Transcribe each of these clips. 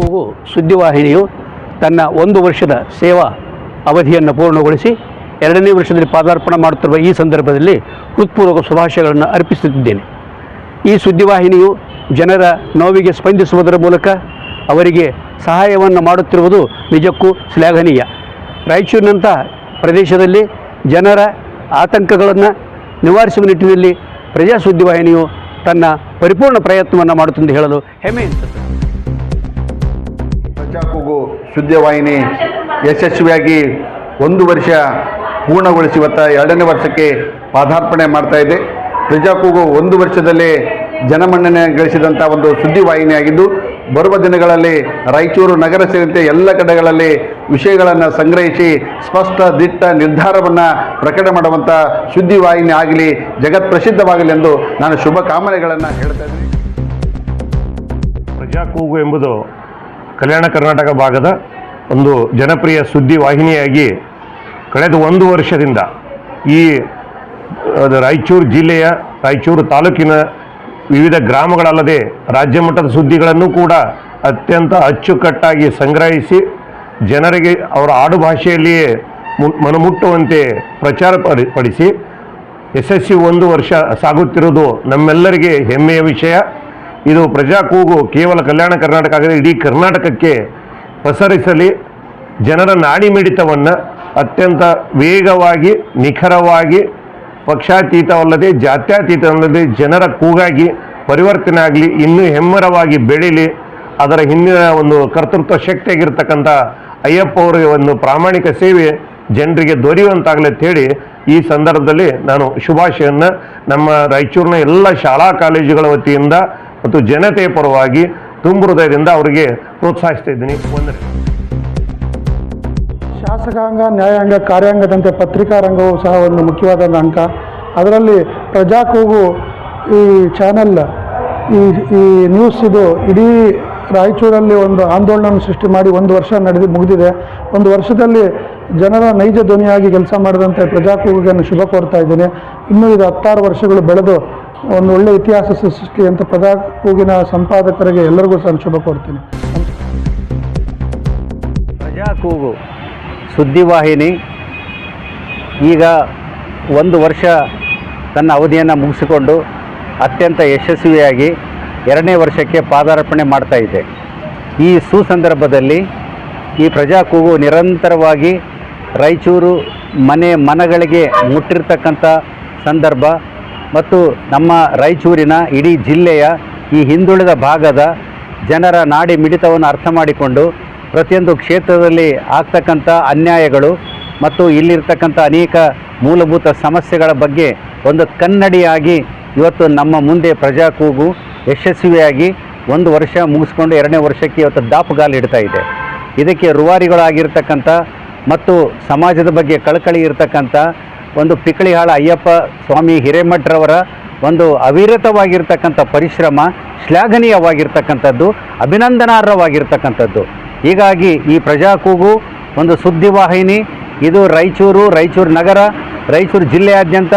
ಕೂಗು ಸುದ್ದಿವಾಹಿನಿಯು ತನ್ನ 1 ವರ್ಷದ ಸೇವಾ ಅವಧಿಯನ್ನು ಪೂರ್ಣಗೊಳಿಸಿ 2ನೇ ವರ್ಷದಲ್ಲಿ ಪಾದಾರ್ಪಣೆ ಮಾಡುತ್ತಿರುವ ಈ ಸಂದರ್ಭದಲ್ಲಿ ಹೃತ್ಪೂರ್ವಕ ಶುಭಾಶಯಗಳನ್ನು ಅರ್ಪಿಸುತ್ತಿದ್ದೇನೆ. ಈ ಸುದ್ದಿವಾಹಿನಿಯು ಜನರ ನೋವಿಗೆ ಸ್ಪಂದಿಸುವುದರ ಮೂಲಕ ಅವರಿಗೆ ಸಹಾಯವನ್ನು ಮಾಡುತ್ತಿರುವುದು ನಿಜಕ್ಕೂ ಶ್ಲಾಘನೀಯ. ರಾಯಚೂರಿನಂಥ ಪ್ರದೇಶದಲ್ಲಿ ಜನರ ಆತಂಕಗಳನ್ನು ನಿವಾರಿಸುವ ನಿಟ್ಟಿನಲ್ಲಿ ಪ್ರಜಾ ಸುದ್ದಿವಾಹಿನಿಯು ತನ್ನ ಪರಿಪೂರ್ಣ ಪ್ರಯತ್ನವನ್ನು ಮಾಡುತ್ತೆಂದು ಹೇಳಲು ಹೆಮ್ಮೆ ಎನಿಸುತ್ತದೆ. ಪ್ರಜಾ ಕೂಗು ಸುದ್ದಿವಾಹಿನಿ ಯಶಸ್ವಿಯಾಗಿ 1 ವರ್ಷ ಪೂರ್ಣಗೊಳಿಸಿ ಇವತ್ತು 2ನೇ ವರ್ಷಕ್ಕೆ ಪಾದಾರ್ಪಣೆ ಮಾಡ್ತಾ ಇದೆ. ಪ್ರಜಾ ಕೂಗು 1 ವರ್ಷದಲ್ಲೇ ಜನಮನ್ನಣೆ ಗಳಿಸಿದಂಥ ಒಂದು ಸುದ್ದಿವಾಹಿನಿಯಾಗಿದ್ದು, ಬರುವ ದಿನಗಳಲ್ಲಿ ರಾಯಚೂರು ನಗರ ಸೇರಿದಂತೆ ಎಲ್ಲ ಕಡೆಗಳಲ್ಲಿ ವಿಷಯಗಳನ್ನು ಸಂಗ್ರಹಿಸಿ ಸ್ಪಷ್ಟ ದಿಟ್ಟ ನಿರ್ಧಾರವನ್ನು ಪ್ರಕಟ ಮಾಡುವಂಥ ಸುದ್ದಿವಾಹಿನಿ ಆಗಲಿ, ಜಗತ್ ಪ್ರಸಿದ್ಧವಾಗಲಿ ಎಂದು ನಾನು ಶುಭ ಕಾಮನೆಗಳನ್ನು ಹೇಳ್ತಾ ಇದ್ದೀನಿ. ಪ್ರಜಾ ಕೂಗು ಎಂಬುದು ಕಲ್ಯಾಣ ಕರ್ನಾಟಕ ಭಾಗದ ಒಂದು ಜನಪ್ರಿಯ ಸುದ್ದಿವಾಹಿನಿಯಾಗಿ ಕಳೆದ 1 ವರ್ಷದಿಂದ ಈ ರಾಯಚೂರು ಜಿಲ್ಲೆಯ ರಾಯಚೂರು ತಾಲೂಕಿನ ವಿವಿಧ ಗ್ರಾಮಗಳಲ್ಲದೆ ರಾಜ್ಯ ಮಟ್ಟದ ಸುದ್ದಿಗಳನ್ನು ಕೂಡ ಅತ್ಯಂತ ಅಚ್ಚುಕಟ್ಟಾಗಿ ಸಂಗ್ರಹಿಸಿ ಜನರಿಗೆ ಅವರ ಆಡುಭಾಷೆಯಲ್ಲಿಯೇ ಮನಮುಟ್ಟುವಂತೆ ಪ್ರಚಾರ ಪಡಿಸಿ ಯಶಸ್ವಿ 1 ವರ್ಷ ಸಾಗುತ್ತಿರುವುದು ನಮ್ಮೆಲ್ಲರಿಗೆ ಹೆಮ್ಮೆಯ ವಿಷಯ. ಇದು ಪ್ರಜಾ ಕೂಗು ಕೇವಲ ಕಲ್ಯಾಣ ಕರ್ನಾಟಕ ಆಗದೆ ಇಡೀ ಕರ್ನಾಟಕಕ್ಕೆ ಪಸರಿಸಲಿ, ಜನರ ನಾಡಿ ಮಿಡಿತವನ್ನು ಅತ್ಯಂತ ವೇಗವಾಗಿ, ನಿಖರವಾಗಿ, ಪಕ್ಷಾತೀತವಲ್ಲದೆ ಜಾತ್ಯತೀತವಲ್ಲದೆ ಜನರ ಕೂಗಾಗಿ ಪರಿವರ್ತನೆ ಆಗಲಿ, ಇನ್ನೂ ಹೆಮ್ಮರವಾಗಿ ಬೆಳೀಲಿ. ಅದರ ಹಿಂದಿನ ಒಂದು ಕರ್ತೃತ್ವ ಶಕ್ತಿಯಾಗಿರ್ತಕ್ಕಂಥ ಅಯ್ಯಪ್ಪ ಅವರ ಒಂದು ಪ್ರಾಮಾಣಿಕ ಸೇವೆ ಜನರಿಗೆ ದೊರೆಯುವಂತಾಗಲಿ ಅಂತೇಳಿ ಈ ಸಂದರ್ಭದಲ್ಲಿ ನಾನು ಶುಭಾಶಯವನ್ನು ನಮ್ಮ ರಾಯಚೂರಿನ ಎಲ್ಲ ಶಾಲಾ ಕಾಲೇಜುಗಳ ವತಿಯಿಂದ ಮತ್ತು ಜನತೆಯ ಪರವಾಗಿ ತುಂಬ ಹೃದಯದಿಂದ ಅವರಿಗೆ ಪ್ರೋತ್ಸಾಹಿಸ್ತಾ ಇದ್ದೀನಿ. ಶಾಸಕಾಂಗ, ನ್ಯಾಯಾಂಗ, ಕಾರ್ಯಾಂಗದಂತೆ ಪತ್ರಿಕಾ ರಂಗವು ಸಹ ಒಂದು ಮುಖ್ಯವಾದ ಅಂಗ. ಅದರಲ್ಲಿ ಪ್ರಜಾ ಕೂಗು ಈ ಚಾನೆಲ್, ಈ ನ್ಯೂಸ್ ಇದು ಇಡೀ ರಾಯಚೂರಲ್ಲಿ ಒಂದು ಆಂದೋಲನ ಸೃಷ್ಟಿ ಮಾಡಿ 1 ವರ್ಷ ಮುಗಿದಿದೆ. 1 ವರ್ಷದಲ್ಲಿ ಜನರ ನೈಜ ಧ್ವನಿಯಾಗಿ ಕೆಲಸ ಮಾಡಿದಂತೆ ಪ್ರಜಾ ಕೂಗಿಗೆ ಶುಭ ಕೋರ್ತಾ ಇದ್ದೀನಿ. ಇನ್ನೂ ಇದು 16 ವರ್ಷಗಳು ಬೆಳೆದು ಒಂದು ಒಳ್ಳೆಯ ಇತಿಹಾಸ ಸೃಷ್ಟಿ ಅಂತ ಪ್ರಜಾ ಕೂಗಿನ ಸಂಪಾದಕರಿಗೆ ಎಲ್ಲರಿಗೂ ಸಹ ಶುಭ ಕೋರ್ತೀನಿ. ಪ್ರಜಾ ಕೂಗು ಸುದ್ದಿವಾಹಿನಿ ಈಗ 1 ವರ್ಷ ತನ್ನ ಅವಧಿಯನ್ನು ಮುಗಿಸಿಕೊಂಡು ಅತ್ಯಂತ ಯಶಸ್ವಿಯಾಗಿ 2ನೇ ವರ್ಷಕ್ಕೆ ಪಾದಾರ್ಪಣೆ ಮಾಡ್ತಾ ಇದೆ. ಈ ಸುಸಂದರ್ಭದಲ್ಲಿ ಈ ಪ್ರಜಾ ಕೂಗು ನಿರಂತರವಾಗಿ ರಾಯಚೂರು ಮನಗಳಿಗೆ ಮುಟ್ಟಿರ್ತಕ್ಕಂಥ ಸಂದರ್ಭ ಮತ್ತು ನಮ್ಮ ರಾಯಚೂರಿನ ಇಡೀ ಜಿಲ್ಲೆಯ ಈ ಹಿಂದುಳಿದ ಭಾಗದ ಜನರ ನಾಡಿ ಮಿಡಿತವನ್ನು ಅರ್ಥ ಮಾಡಿಕೊಂಡು ಪ್ರತಿಯೊಂದು ಕ್ಷೇತ್ರದಲ್ಲಿ ಆಗ್ತಕ್ಕಂಥ ಅನ್ಯಾಯಗಳು ಮತ್ತು ಇಲ್ಲಿರ್ತಕ್ಕಂಥ ಅನೇಕ ಮೂಲಭೂತ ಸಮಸ್ಯೆಗಳ ಬಗ್ಗೆ ಒಂದು ಕನ್ನಡಿಯಾಗಿ ಇವತ್ತು ನಮ್ಮ ಮುಂದೆ ಪ್ರಜಾ ಕೂಗು ಯಶಸ್ವಿಯಾಗಿ 1 ವರ್ಷ ಮುಗಿಸ್ಕೊಂಡು 2ನೇ ವರ್ಷಕ್ಕೆ ಇವತ್ತು ದಾಪುಗಾಲಿಡ್ತಾ ಇದೆ. ಇದಕ್ಕೆ ರೂವಾರಿಗಳಾಗಿರ್ತಕ್ಕಂಥ ಮತ್ತು ಸಮಾಜದ ಬಗ್ಗೆ ಕಳಕಳಿ ಇರತಕ್ಕಂಥ ಒಂದು ಪಿಕಳಿಹಾಳ ಅಯ್ಯಪ್ಪ ಸ್ವಾಮಿ ಹಿರೇಮಠರವರ ಒಂದು ಅವಿರತವಾಗಿರ್ತಕ್ಕಂಥ ಪರಿಶ್ರಮ ಶ್ಲಾಘನೀಯವಾಗಿರ್ತಕ್ಕಂಥದ್ದು, ಅಭಿನಂದನಾರ್ಹವಾಗಿರ್ತಕ್ಕಂಥದ್ದು. ಹೀಗಾಗಿ ಈ ಪ್ರಜಾ ಕೂಗು ಒಂದು ಸುದ್ದಿವಾಹಿನಿ ಇದು ರಾಯಚೂರು ನಗರ, ರಾಯಚೂರು ಜಿಲ್ಲೆಯಾದ್ಯಂತ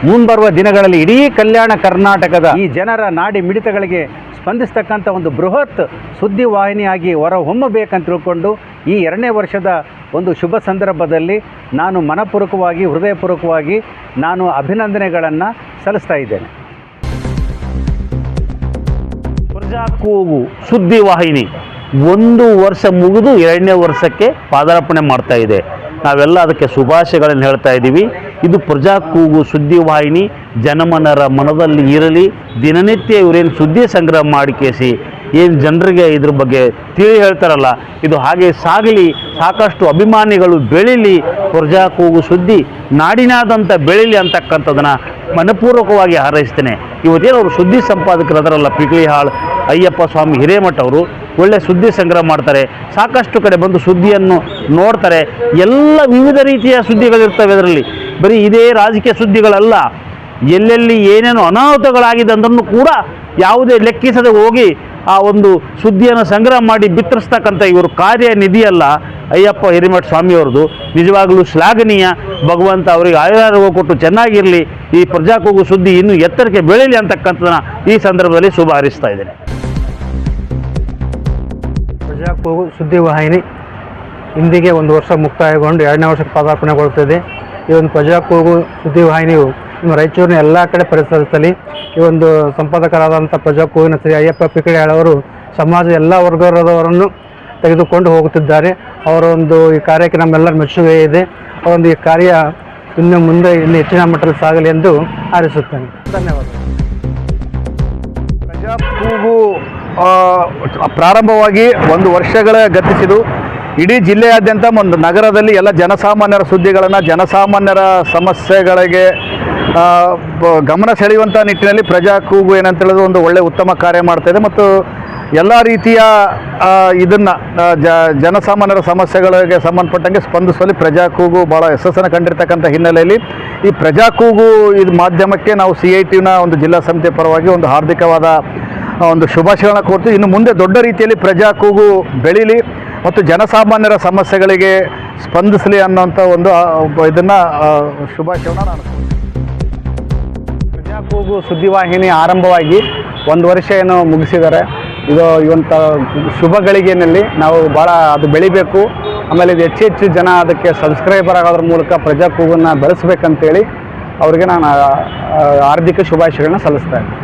ಮುಂಬರುವ ದಿನಗಳಲ್ಲಿ ಇಡೀ ಕಲ್ಯಾಣ ಕರ್ನಾಟಕದ ಈ ಜನರ ನಾಡಿ ಮಿಡಿತಗಳಿಗೆ ಸ್ಪಂದಿಸ್ತಕ್ಕಂಥ ಒಂದು ಬೃಹತ್ ಸುದ್ದಿವಾಹಿನಿಯಾಗಿ ಹೊರಹೊಮ್ಮಬೇಕಂತ ತಿಳ್ಕೊಂಡು ಈ 2ನೇ ವರ್ಷದ ಒಂದು ಶುಭ ಸಂದರ್ಭದಲ್ಲಿ ನಾನು ಮನಪೂರ್ವಕವಾಗಿ, ಹೃದಯಪೂರ್ವಕವಾಗಿ ನಾನು ಅಭಿನಂದನೆಗಳನ್ನು ಸಲ್ಲಿಸ್ತಾ ಇದ್ದೇನೆ. ಪ್ರಜಾ ಕೂಗು ಸುದ್ದಿವಾಹಿನಿ 1 ವರ್ಷ ಮುಗಿದು 2ನೇ ವರ್ಷಕ್ಕೆ ಪಾದಾರ್ಪಣೆ ಮಾಡ್ತಾ ಇದೆ. ನಾವೆಲ್ಲ ಅದಕ್ಕೆ ಶುಭಾಶಯಗಳನ್ನು ಹೇಳ್ತಾ ಇದ್ದೀವಿ. ಇದು ಪ್ರಜಾ ಕೂಗು ಸುದ್ದಿವಾಹಿನಿ ಜನಮನರ ಮನದಲ್ಲಿ ಇರಲಿ, ದಿನನಿತ್ಯ ಇವರೇನು ಸುದ್ದಿ ಸಂಗ್ರಹ ಮಾಡಿಕೇಸಿ ಏನು ಜನರಿಗೆ ಇದ್ರ ಬಗ್ಗೆ ತಿಳಿ ಹೇಳ್ತಾರಲ್ಲ, ಇದು ಹಾಗೆ ಸಾಗಲಿ, ಸಾಕಷ್ಟು ಅಭಿಮಾನಿಗಳು ಬೆಳೀಲಿ, ಪ್ರಜಾ ಕೂಗು ಸುದ್ದಿ ನಾಡಿನಾದಂಥ ಬೆಳೀಲಿ ಅಂತಕ್ಕಂಥದ್ದನ್ನು ಮನಪೂರ್ವಕವಾಗಿ ಹಾರೈಸ್ತೇನೆ. ಇವತ್ತೇನು ಅವರು ಸುದ್ದಿ ಸಂಪಾದಕರು ಅದರಲ್ಲ, ಪಿಕಳಿಹಾಳ್ ಅಯ್ಯಪ್ಪ ಸ್ವಾಮಿ ಹಿರೇಮಠ ಅವರು ಒಳ್ಳೆ ಸುದ್ದಿ ಸಂಗ್ರಹ ಮಾಡ್ತಾರೆ, ಸಾಕಷ್ಟು ಕಡೆ ಬಂದು ಸುದ್ದಿಯನ್ನು ನೋಡ್ತಾರೆ. ಎಲ್ಲ ವಿವಿಧ ರೀತಿಯ ಸುದ್ದಿಗಳಿರ್ತವೆ ಅದರಲ್ಲಿ, ಬರೀ ಇದೇ ರಾಜಕೀಯ ಸುದ್ದಿಗಳಲ್ಲ. ಎಲ್ಲೆಲ್ಲಿ ಏನೇನು ಅನಾಹುತಗಳಾಗಿದೆ ಅಂದ್ರೂ ಕೂಡ ಯಾವುದೇ ಲೆಕ್ಕಿಸದೆ ಹೋಗಿ ಆ ಒಂದು ಸುದ್ದಿಯನ್ನು ಸಂಗ್ರಹ ಮಾಡಿ ಬಿತ್ತರಿಸ್ತಕ್ಕಂಥ ಇವರು ಕಾರ್ಯನಿಧಿಯಲ್ಲ ಅಯ್ಯಪ್ಪ ಹಿರೇಮಠ ಸ್ವಾಮಿಯವ್ರದ್ದು. ನಿಜವಾಗಲೂ ಶ್ಲಾಘನೀಯ. ಭಗವಂತ ಅವರಿಗೆ ಆಯುರಾರೋಗ್ಯ ಕೊಟ್ಟು ಚೆನ್ನಾಗಿರಲಿ, ಈ ಪ್ರಜಾ ಕೂಗು ಸುದ್ದಿ ಇನ್ನೂ ಎತ್ತರಕ್ಕೆ ಬೆಳೀಲಿ ಅಂತಕ್ಕಂಥದ್ದನ್ನು ಈ ಸಂದರ್ಭದಲ್ಲಿ ಶುಭ ಹಾರೈಸ್ತಾ ಇದ್ದೇನೆ. ಪ್ರಜಾಕೂಗು ಸುದ್ದಿವಾಹಿನಿ ಇಂದಿಗೆ ಒಂದು ವರ್ಷ ಮುಕ್ತಾಯಗೊಂಡು 2ನೇ ವರ್ಷಕ್ಕೆ ಪದಾರ್ಪಣೆಗೊಳ್ಳುತ್ತದೆ. ಈ ಒಂದು ಪ್ರಜಾಕೂಗು ಸುದ್ದಿವಾಹಿನಿಯು ನಮ್ಮ ರಾಯಚೂರಿನ ಎಲ್ಲ ಕಡೆ ಪರಿಸರಿಸಲಿ. ಈ ಒಂದು ಸಂಪಾದಕರಾದಂಥ ಪ್ರಜಾಕೂಗಿನ ಶ್ರೀ ಅಯ್ಯಪ್ಪ ಪಿಕಡಿಯಾಳ್ ಅವರು ಸಮಾಜದ ಎಲ್ಲ ವರ್ಗದವರನ್ನು ತೆಗೆದುಕೊಂಡು ಹೋಗುತ್ತಿದ್ದಾರೆ. ಅವರ ಒಂದು ಈ ಕಾರ್ಯಕ್ಕೆ ನಮ್ಮೆಲ್ಲರ ಮೆಚ್ಚುಗೆ ಇದೆ. ಅವರೊಂದು ಈ ಕಾರ್ಯ ಇನ್ನು ಮುಂದೆ ಇನ್ನು ಹೆಚ್ಚಿನ ಮಟ್ಟದಲ್ಲಿ ಸಾಗಲಿ ಎಂದು ಹಾರೈಸುತ್ತೇನೆ. ಧನ್ಯವಾದ. ಪ್ರಜಾಕೂಗು ಪ್ರಾರಂಭವಾಗಿ 1 ವರ್ಷಗಳ ಗತಿಸಿದು ಇಡೀ ಜಿಲ್ಲೆಯಾದ್ಯಂತ ಒಂದು ನಗರದಲ್ಲಿ ಎಲ್ಲ ಜನಸಾಮಾನ್ಯರ ಸುದ್ದಿಗಳನ್ನು, ಜನಸಾಮಾನ್ಯರ ಸಮಸ್ಯೆಗಳಿಗೆ ಗಮನ ಸೆಳೆಯುವಂಥ ನಿಟ್ಟಿನಲ್ಲಿ ಪ್ರಜಾಕೂಗು ಏನಂತ ಹೇಳಿದ್ರೆ ಒಂದು ಒಳ್ಳೆಯ ಉತ್ತಮ ಕಾರ್ಯ ಮಾಡ್ತಾಯಿದೆ. ಮತ್ತು ಎಲ್ಲ ರೀತಿಯ ಇದನ್ನು ಜನಸಾಮಾನ್ಯರ ಸಮಸ್ಯೆಗಳಿಗೆ ಸಂಬಂಧಪಟ್ಟಂಗೆ ಸ್ಪಂದಿಸುವಲ್ಲಿ ಪ್ರಜಾಕೂಗು ಭಾಳ ಯಶಸ್ಸನ್ನು ಕಂಡಿರ್ತಕ್ಕಂಥ ಹಿನ್ನೆಲೆಯಲ್ಲಿ ಈ ಪ್ರಜಾಕೂಗು ಇದು ಮಾಧ್ಯಮಕ್ಕೆ ನಾವು CITನ ಒಂದು ಜಿಲ್ಲಾ ಸಮಿತಿಯ ಪರವಾಗಿ ಒಂದು ಹಾರ್ದಿಕವಾದ ಒಂದು ಶುಭಾಶಯಗಳನ್ನು ಕೋರ್ತೀವಿ. ಇನ್ನು ಮುಂದೆ ದೊಡ್ಡ ರೀತಿಯಲ್ಲಿ ಪ್ರಜಾಕೂಗು ಬೆಳೀಲಿ ಮತ್ತು ಜನಸಾಮಾನ್ಯರ ಸಮಸ್ಯೆಗಳಿಗೆ ಸ್ಪಂದಿಸಲಿ ಅನ್ನೋಂಥ ಒಂದು ಇದನ್ನು ಶುಭಾಶಯವನ್ನು ನಾನು ಪ್ರಜಾಕೂಗು ಸುದ್ದಿವಾಹಿನಿ ಆರಂಭವಾಗಿ 1 ವರ್ಷ ಏನು ಮುಗಿಸಿದ್ದಾರೆ. ಇದು ಇವಂಥ ಶುಭ ಗಳಿಗೆಯಲ್ಲಿ ನಾವು ಭಾಳ ಅದು ಬೆಳಿಬೇಕು. ಆಮೇಲೆ ಇದು ಹೆಚ್ಚು ಜನ ಅದಕ್ಕೆ ಸಬ್ಸ್ಕ್ರೈಬರ್ ಆಗೋದ್ರ ಮೂಲಕ ಪ್ರಜಾಕೂಗನ್ನು ಬೆಳೆಸಬೇಕಂತೇಳಿ ಅವ್ರಿಗೆ ನಾನು ಹಾರ್ದಿಕ ಶುಭಾಶಯಗಳನ್ನ ಸಲ್ಲಿಸ್ತಾ ಇದ್ದೀನಿ.